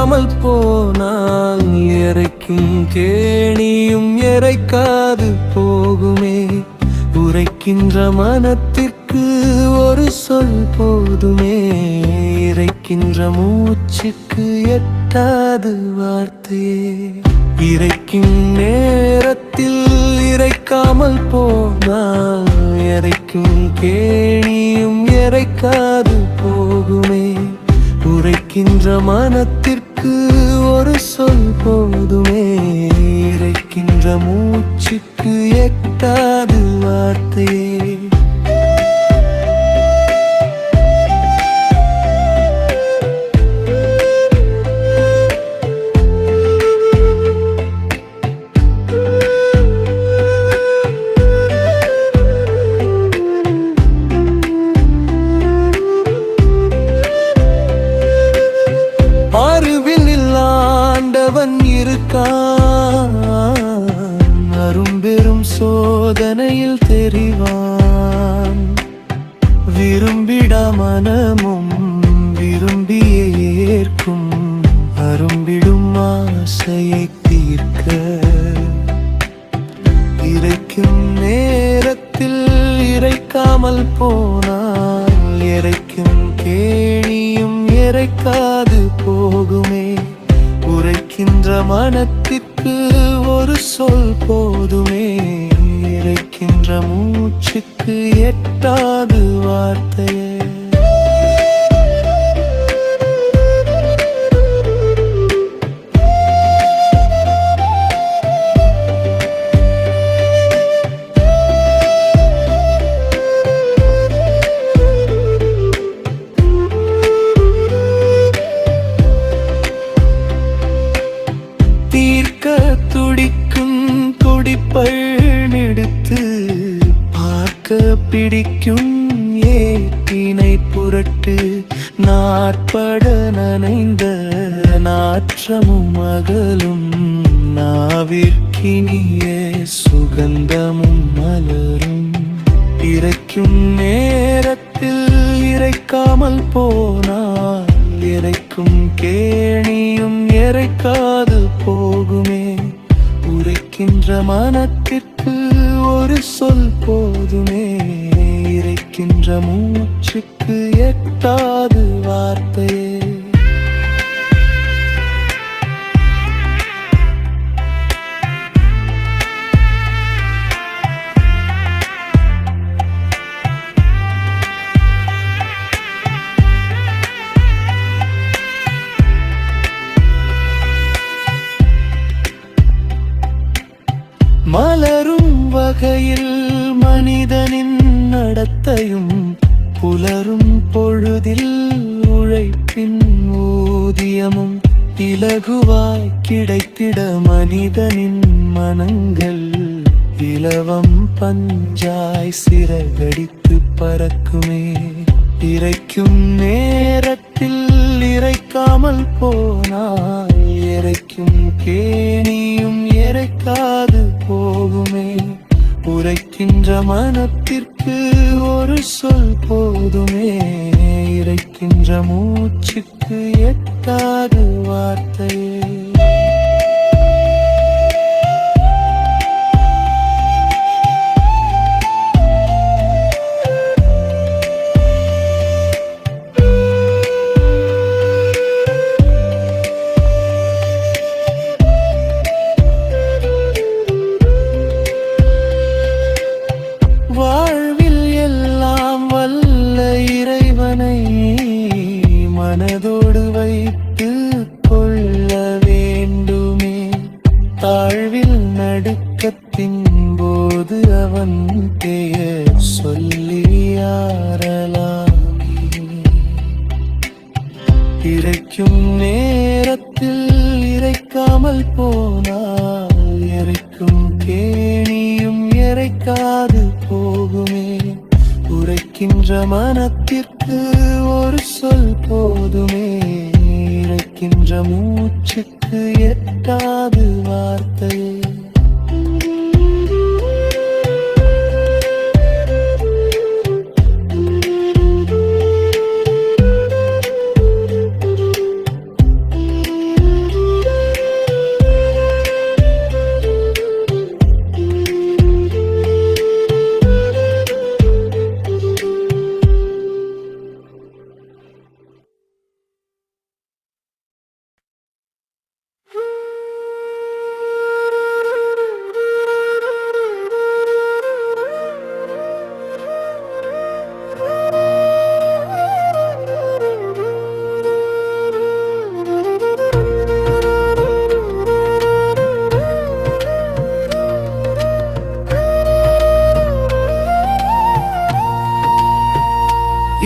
இறைக்காமல் போனால் இறைக்கும் கேணியும் இறைக்காது போகுமே. உரைக்கின்ற மனத்திற்கு ஒரு சொல் போதுமே. இறைக்கின்ற மூச்சுக்கு எட்டாது வார்த்தையே. இறைக்கும் நேரத்தில் இறைக்காமல் போனால் இறைக்கும் கேணியும் இறைக்காது போகுமே. உரைக்கின்ற மனத்திற்கு ஒரு சொல் போதுமே. இறைக்கின்ற மூச்சுக்கு எட்டாது வார்த்தையே. அரும்பெரும் சோதனையில் தெரிவான். விரும்பிட மனமும் விரும்பியே ஏற்கும். அரும்பிடும் ஆசையை தீர்க்க இறைக்கும் நேரத்தில் இறைக்காமல் போனால் இறைக்கும் கேணியும் இறைக்காது போகுமே. உரைக்கின்ற மனத்திற்கு ஒரு சொல் போதுமே. இறைக்கின்ற மூச்சுக்கு எட்டாது வார்த்தையே. துடிக்கும் துடிப்பெடுத்து பார்க்க பிடிக்கும் ஏட்டினை புரட்டு. நாட்பட நனைந்த நாற்றமும் அகலும். நாவிற்கினிய சுகந்தமும் மலரும். இறைக்கும் நேரத்தில் இறைக்காமல் போனால் இறைக்கும் கேணியும் இறைக்காது போகுமே. உரைக்கின்ற மனத்திற்கு ஒரு சொல் போதுமே. இறைக்கின்ற மூச்சுக்கு எட்டாது வார்த்தையே. மலரும் வகையில் மனிதனின் நடத்தையும் புலரும் பொழுதில் உழைப்பின் ஊதியமும் இலகுவாய் கிடைத்திட மனிதனின் மனங்கள் இலவம் பஞ்சாய் சிறகடித்து பறக்குமே. இறைக்கும் நேரத்தில் இறைக்காமல் போனால் இறைக்கும் கேணியும் இறைக்காது போகுமே. உரைக்கின்ற மனத்திற்கு ஒரு சொல் போதுமே. இறைக்கின்ற மூச்சுக்கு எட்டாது வார்த்தையே. வாழ்வில் எல்லாம் வல்ல இறைவனை மனதோடு வைத்து கொள்ள வேண்டுமே. தாழ்வில் நடுக்கத்தின் போது அவன் பெயர் சொல்லி ஆறலாமே. இறைக்கும் நேரத்தில் இறைக்காமல் போனால் இறைக்கும் கேணியும் இறைக்காது போகுமே. உரைக்கின்ற மனத்திற்கு ஒரு சொல் போதுமே. இறைக்கின்ற மூச்சுக்கு எட்டாது வார்த்தையே.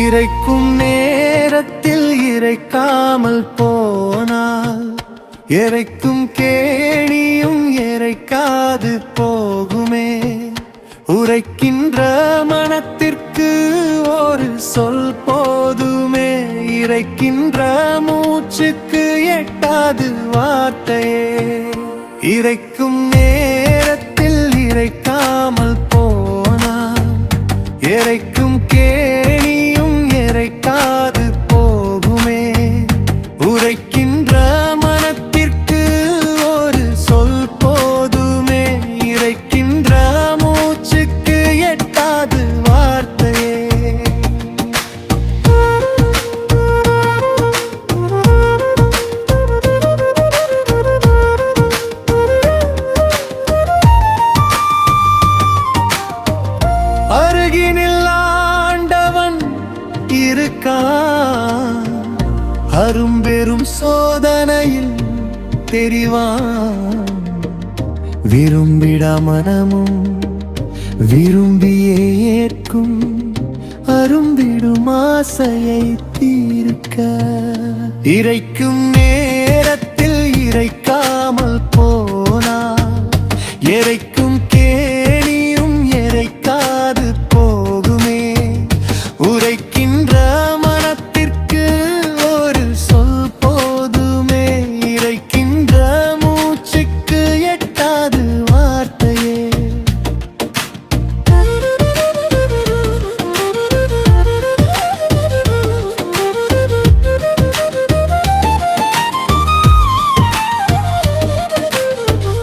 இறைக்கும் நேரத்தில் இறைக்காமல் போனால் இறைக்கும் கேணியும் இறைக்காது போகுமே. உரைக்கின்ற மனத்திற்கு ஒரு சொல் போதுமே, இறைக்கின்ற மூச்சுக்கு எட்டாது வார்த்தையே. இறைக்கும் நேரத்தில் இறைக்காமல் போனால் இறைக்கும் கேணியும் இறைக்காது போகுமே. உரைக்கின்ற மனத்திற்கு ஒரு சொல் போதுமே, இறைக்கின்ற மூச்சுக்கு எட்டாது வார்த்தையே. அருகினில் ஆண்டவன் இருக்கான், அரும்பெரும் சோதனையில் தெரிவான். விரும்பிட மனமும் விரும்பியே ஏற்கும், அரும்பிடும் ஆசையை தீர்க்க. இறைக்கும் நேரத்தில் இறைக்காமல் போனால் இறைக்கும் கேணியும் இறைக்காது போகுமே. உரைக்கின்ற மனத்திற்கு ஒரு சொல் போதுமே, இறைக்கின்ற மூச்சுக்கு எட்டாது வார்த்தையே.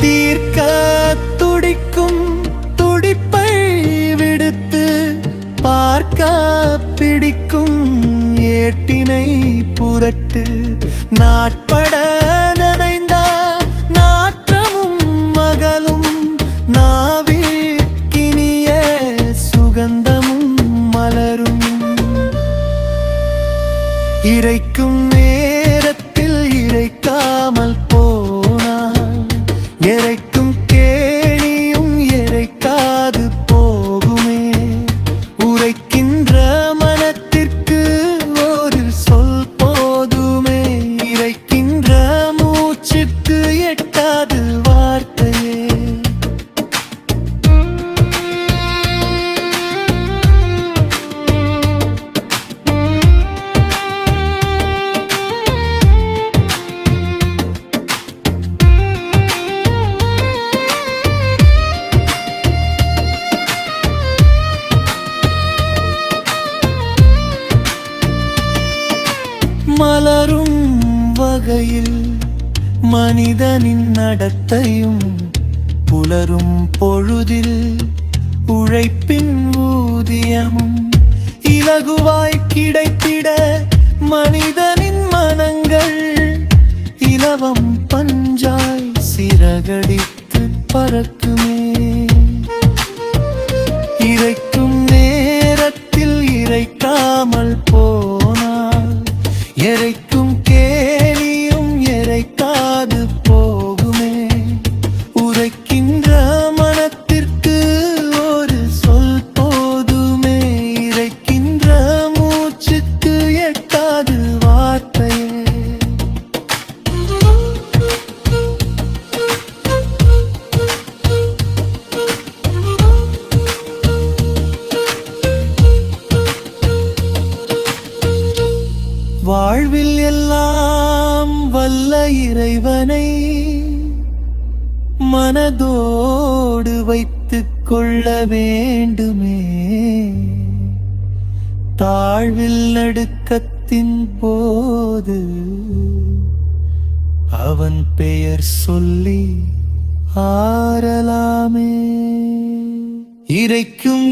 தீர்க்க துடிக்கும் துடிப்பை விடுத்து பார்க்க பிடிக்கும் ஏட்டினை புரட்டு. நாட்பட நனைந்த நாற்றமும் மகளும் நாவில் கினிய சுகந்தமும் மலரும். இறைக்கும் நேரத்தில் இறைக்காமல் போனால் இறைக்கும் கேணியும் இறைக்காது போகுமே. உரைக்கின்ற மனத்திற்கு ஒரு சொல் போதுமே, இறைக்கின்ற மூச்சுக்கு எட்டாது வார்த்தையே. மலரும் வகையில் மனிதனின் நடத்தையும் புலரும் பொழுதில் உழைப்பின் ஊதியமும் இலகுவாய் கிடைத்திட மனிதனின் மனங்கள் இலவம் பஞ்சாய் சிறகடித்து பறக்குமே. இறைக்கும் நேரத்தில் இறைக்காமல் போனால் இறைக்கும் கேணியும் இறைக்காது போகுமே. உரைக்கின்ற மனத்திற்கு ஒரு சொல் போதுமே, இறைக்கின்ற மூச்சுக்கு எட்டாது வார்த்தையே. வாழ்வில் எல்லாம் வல்ல இறைவனை மனதோடு வைத்துக் கொள்ள வேண்டுமே. தாழ்வில் நடுக்கத்தின் போது அவன் பெயர் சொல்லி ஆறலாமே. இறைக்கும்